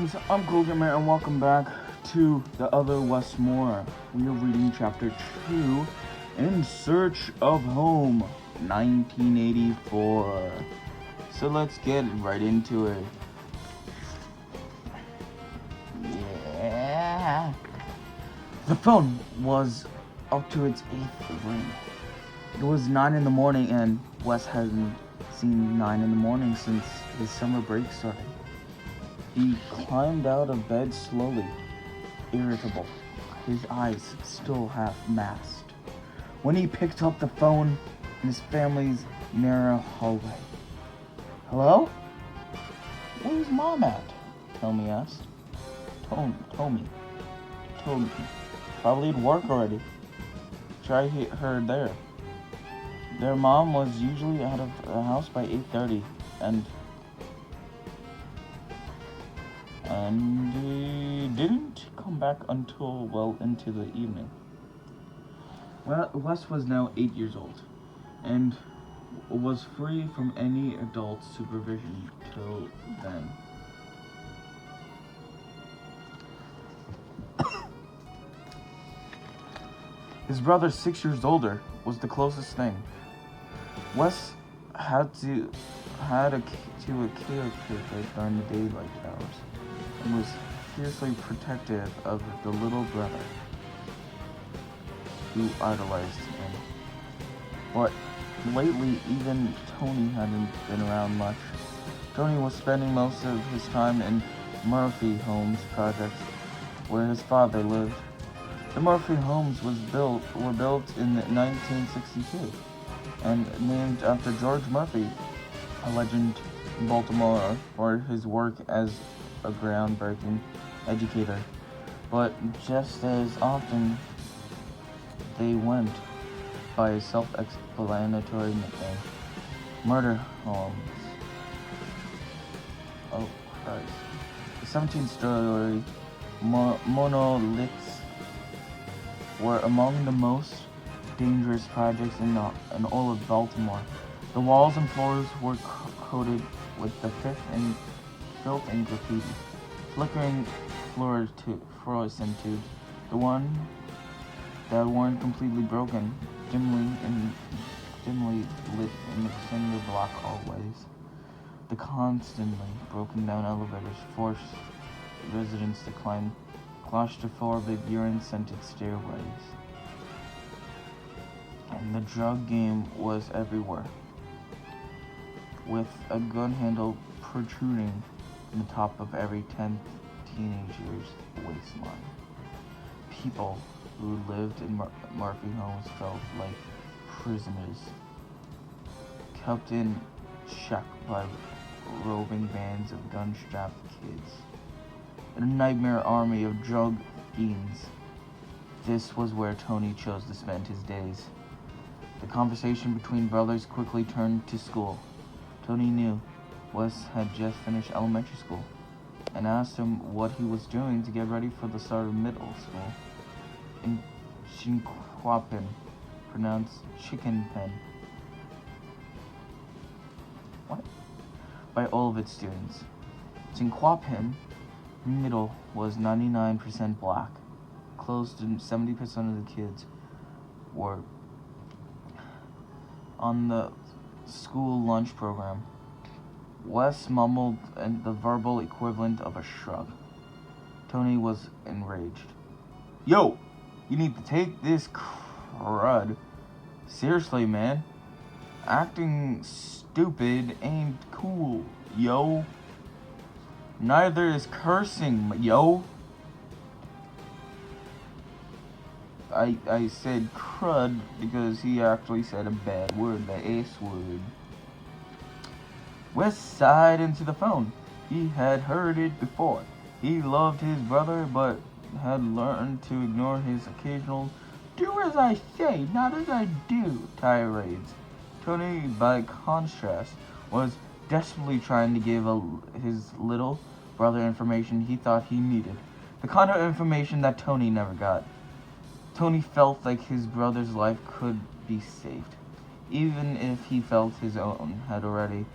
friends, I'm CoolFunManGamer and welcome back to the other Westmore. We are reading chapter 2, In Search of Home, 1984. So let's get right into it. Yeah. The phone was up to its 8th ring. It was 9 in the morning and Wes hadn't seen 9 in the morning since his summer break started. He climbed out of bed slowly, irritable, his eyes still half masked, when he picked up the phone in his family's narrow hallway. Hello? Where's Mom at? Tommy asked. Tommy. Probably at work already. Try her there. Their mom was usually out of the house by 8:30, and he didn't come back until well into the evening. Well, Wes was now 8 years old, and was free from any adult supervision till then. His brother, 6 years older, was the closest thing. Wes had a caretaker during the daylight hours, and was fiercely protective of the little brother who idolized him. But lately, even Tony hadn't been around much. Tony was spending most of his time in Murphy Homes projects, where his father lived. The Murphy Homes were built in 1962 and named after George Murphy, a legend in Baltimore for his work as a groundbreaking educator. But just as often, they went by a self-explanatory nickname, Murder Homes. Oh Christ. The 17-story monoliths were among the most dangerous projects in all of Baltimore. The walls and floors were coated with the filth and graffiti. Flickering fluorescent tubes, the one that weren't completely broken, dimly lit in the cinder block hallways. The constantly broken down elevators forced residents to climb claustrophobic, urine-scented stairways. And the drug game was everywhere, with a gun handle protruding from the top of every 10th teenager's waistline. People who lived in Murphy Homes felt like prisoners, kept in check by roving bands of gun-strapped kids, and a nightmare army of drug fiends. This was where Tony chose to spend his days. The conversation between brothers quickly turned to school. Tony knew Wes had just finished elementary school, and asked him what he was doing to get ready for the start of middle school. In Chinquapin, pronounced chicken pen. What? By all of its students. Chinquapin Middle was 99% black. Close to 70% of the kids were on the school lunch program. Wes mumbled the verbal equivalent of a shrug. Tony was enraged. Yo! You need to take this crud seriously, man. Acting stupid ain't cool, yo. Neither is cursing, yo. I said crud because he actually said a bad word, the S word. Wes sighed into the phone. He had heard it before. He loved his brother, but had learned to ignore his occasional "do as I say, not as I do" tirades. Tony, by contrast, was desperately trying to give his little brother information he thought he needed, the kind of information that Tony never got. Tony felt like his brother's life could be saved, even if he felt his own had already,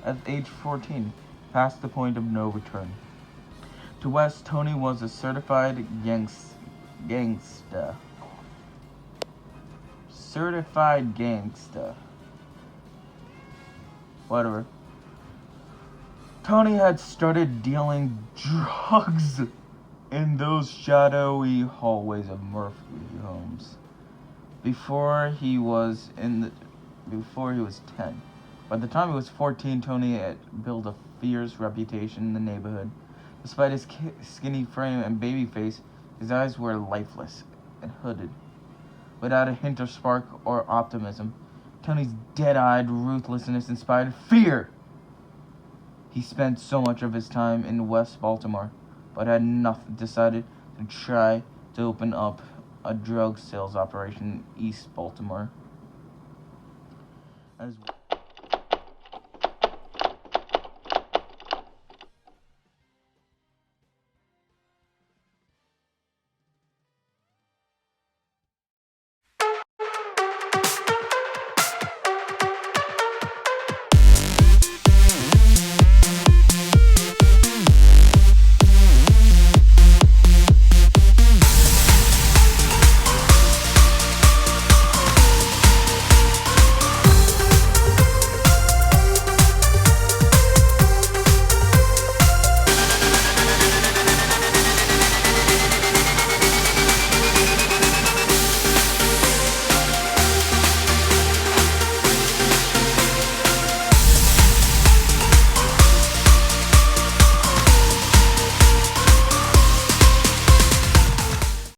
at age 14, passed the point of no return. To West, Tony was a certified gangsta. Certified gangsta. Whatever. Tony had started dealing drugs in those shadowy hallways of Murphy homes before he was 10. By the time he was 14, Tony had built a fierce reputation in the neighborhood. Despite his skinny frame and baby face, his eyes were lifeless and hooded. Without a hint of spark or optimism, Tony's dead-eyed ruthlessness inspired fear. He spent so much of his time in West Baltimore, but had decided to try to open up a drug sales operation in East Baltimore. As